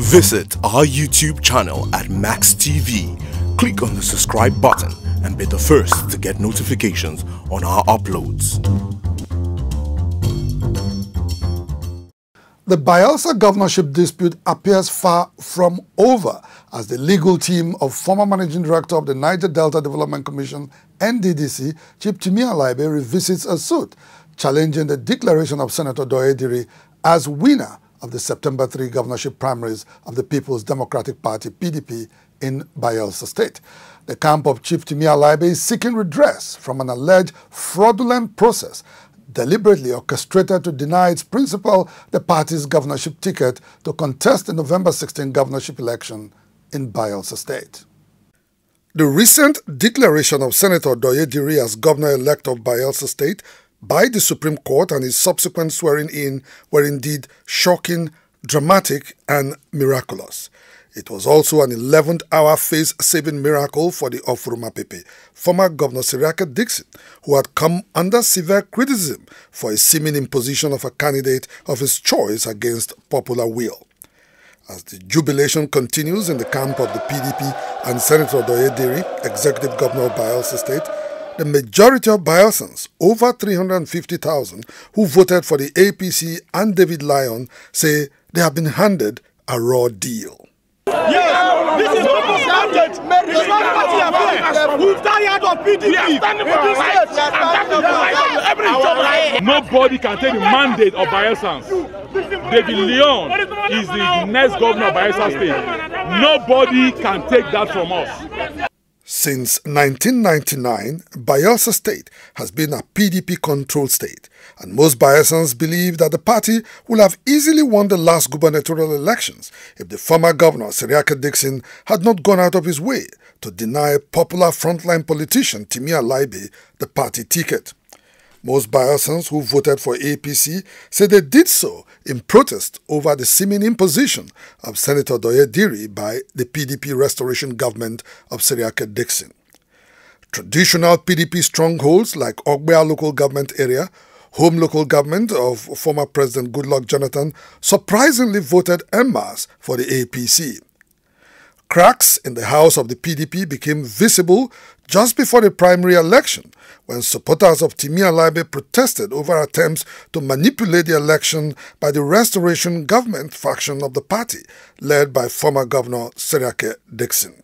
Visit our YouTube channel at Max TV. Click on the subscribe button and be the first to get notifications on our uploads. The Bayelsa governorship dispute appears far from over as the legal team of former Managing Director of the Niger Delta Development Commission, NDDC, Chief Timi Alaibe, revisits a suit challenging the declaration of Senator Doye Diri as winner of the September 3 governorship primaries of the People's Democratic Party, PDP, in Bayelsa State. The camp of Chief Timi Alaibe is seeking redress from an alleged fraudulent process deliberately orchestrated to deny its principal the party's governorship ticket to contest the November 16 governorship election in Bayelsa State. The recent declaration of Senator Doye Diri as governor-elect of Bayelsa State by the Supreme Court and his subsequent swearing-in were indeed shocking, dramatic, and miraculous. It was also an 11th-hour face-saving miracle for the Ofurumapepe, former Governor Seriake Dickson, who had come under severe criticism for a seeming imposition of a candidate of his choice against popular will. As the jubilation continues in the camp of the PDP and Senator Doye Diri, Executive Governor of Bayelsa State, the majority of Bayelsans, over 350,000, who voted for the APC and David Lyon, say they have been handed a raw deal. Yes, this is not a standard. It's not party affair. We've tired of PDP. We are standing for our rights. Nobody can take the mandate of Bayelsans. David Lyon is the next governor of Bayelsa State. Nobody can take that from us. Since 1999, Bayelsa State has been a PDP-controlled state, and most Bayelsans believe that the party will have easily won the last gubernatorial elections if the former governor, Seriake Dickson, had not gone out of his way to deny popular frontline politician Timi Alaibe the party ticket. Most Bayelsans who voted for APC say they did so in protest over the seeming imposition of Senator Doye Diri by the PDP restoration government of Seriake Dickson. Traditional PDP strongholds like Ogbea local government area, home local government of former President Goodluck Jonathan, surprisingly voted en masse for the APC. Cracks in the house of the PDP became visible just before the primary election when supporters of Timi Alaibe protested over attempts to manipulate the election by the restoration government faction of the party, led by former Governor Seriake Dickson.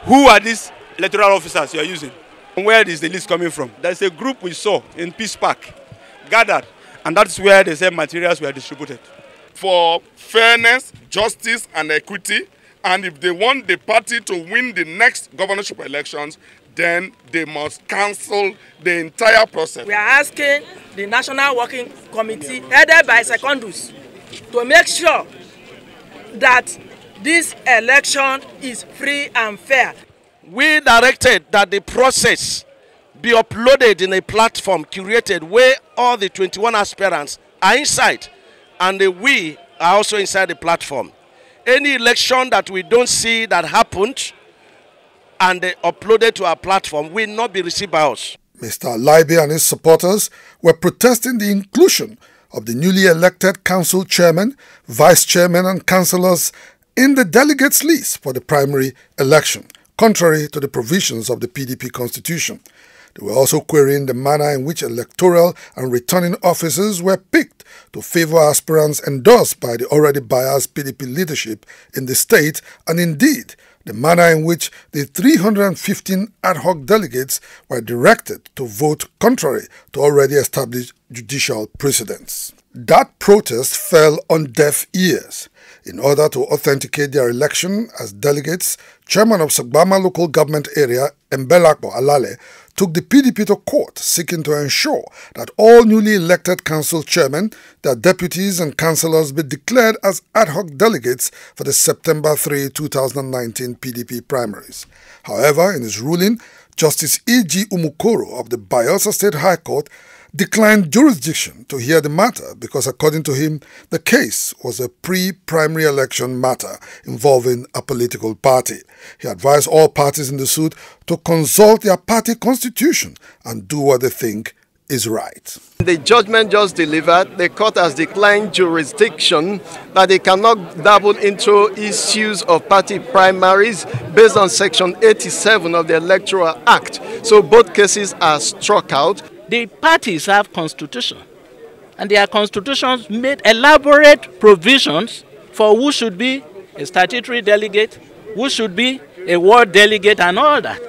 Who are these electoral officers you are using? Where is the list coming from? There's a group we saw in Peace Park gathered, and that's where the same materials were distributed. For fairness, justice, and equity, and if they want the party to win the next governorship elections, then they must cancel the entire process. We are asking the National Working Committee, headed by Secondus, to make sure that this election is free and fair. We directed that the process be uploaded in a platform curated where all the 21 aspirants are inside, and we are also inside the platform. Any election that we don't see that happened and they uploaded to our platform will not be received by us. Mr. Alaibe and his supporters were protesting the inclusion of the newly elected council chairman, vice chairman, and councillors in the delegates list for the primary election, contrary to the provisions of the PDP constitution. They were also querying the manner in which electoral and returning officers were picked to favor aspirants endorsed by the already biased PDP leadership in the state, and indeed the manner in which the 315 ad hoc delegates were directed to vote contrary to already established judicial precedents. That protest fell on deaf ears. In order to authenticate their election as delegates, Chairman of Sagbama local government area, Mbelakbo Alale, took the PDP to court seeking to ensure that all newly elected council chairmen, their deputies and councillors be declared as ad hoc delegates for the September 3, 2019 PDP primaries. However, in his ruling, Justice E.G. Umukoro of the Bayelsa State High Court declined jurisdiction to hear the matter because, according to him, the case was a pre-primary election matter involving a political party. He advised all parties in the suit to consult their party constitution and do what they think is right. The judgment just delivered, the court has declined jurisdiction that they cannot dabble into issues of party primaries based on Section 87 of the Electoral Act. So both cases are struck out. The parties have constitution, and their constitutions made elaborate provisions for who should be a statutory delegate, who should be a ward delegate, and all that.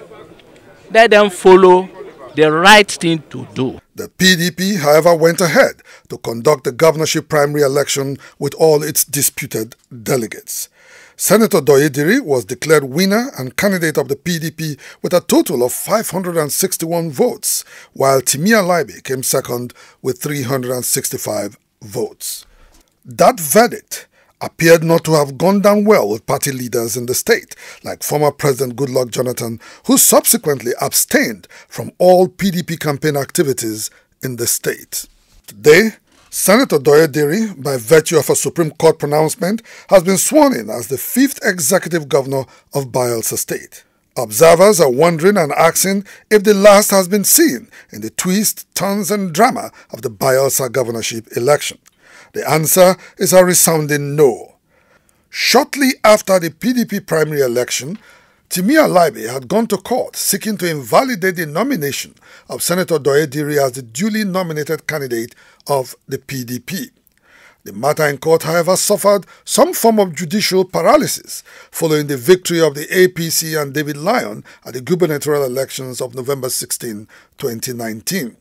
Let them follow the right thing to do. The PDP, however, went ahead to conduct the governorship primary election with all its disputed delegates. Senator Doyediri was declared winner and candidate of the PDP with a total of 561 votes, while Timi Alaibe came second with 365 votes. That verdict appeared not to have gone down well with party leaders in the state, like former President Goodluck Jonathan, who subsequently abstained from all PDP campaign activities in the state. Today, Senator Doyediri, by virtue of a Supreme Court pronouncement, has been sworn in as the 5th executive governor of Bayelsa State. Observers are wondering and asking if the last has been seen in the twists, turns and drama of the Bayelsa governorship election. The answer is a resounding no. Shortly after the PDP primary election, Timi Alaibe had gone to court seeking to invalidate the nomination of Senator Doyediri as the duly nominated candidate of the PDP. The matter in court, however, suffered some form of judicial paralysis following the victory of the APC and David Lyon at the gubernatorial elections of November 16, 2019.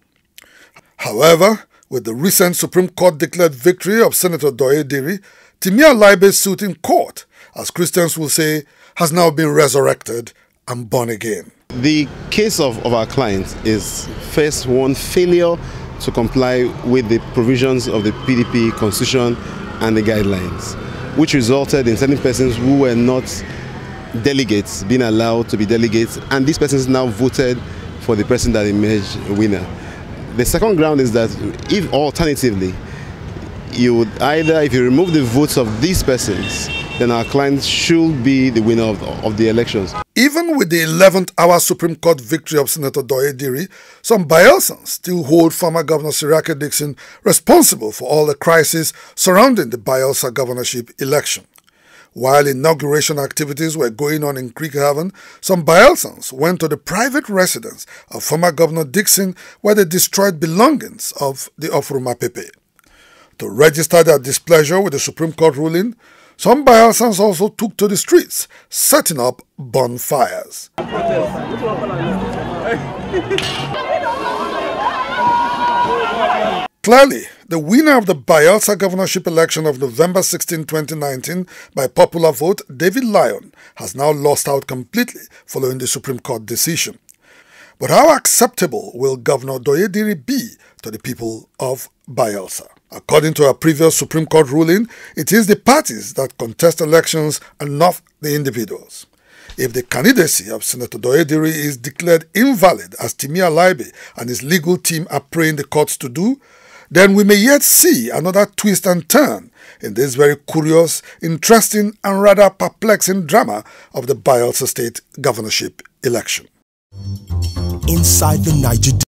However, with the recent Supreme Court declared victory of Senator Doyediri, Timi Alaibe's suit in court, as Christians will say, has now been resurrected and born again. The case of our client is first one failure to comply with the provisions of the PDP constitution and the guidelines, which resulted in certain persons who were not delegates being allowed to be delegates, and these persons now voted for the person that emerged winner. The second ground is that if alternatively, you would either, if you remove the votes of these persons, then our client should be the winner of the elections. Even with the 11th hour Supreme Court victory of Senator Doyediri, some Bayelsans still hold former Governor Siriake Dixon responsible for all the crisis surrounding the Bayelsa governorship election. While inauguration activities were going on in Creekhaven, some Bayelsans went to the private residence of former Governor Dixon where they destroyed belongings of the Ofuruma Pepe. To register their displeasure with the Supreme Court ruling, some Bayelsans also took to the streets, setting up bonfires. Clearly, the winner of the Bayelsa governorship election of November 16, 2019, by popular vote, David Lyon, has now lost out completely following the Supreme Court decision. But how acceptable will Governor Doyediri be to the people of Bayelsa? According to a previous Supreme Court ruling, it is the parties that contest elections and not the individuals. If the candidacy of Senator Doyediri is declared invalid, as Timi Alaibe and his legal team are praying the courts to do, then we may yet see another twist and turn in this very curious, interesting and rather perplexing drama of the Bayelsa State governorship election. Inside the Niger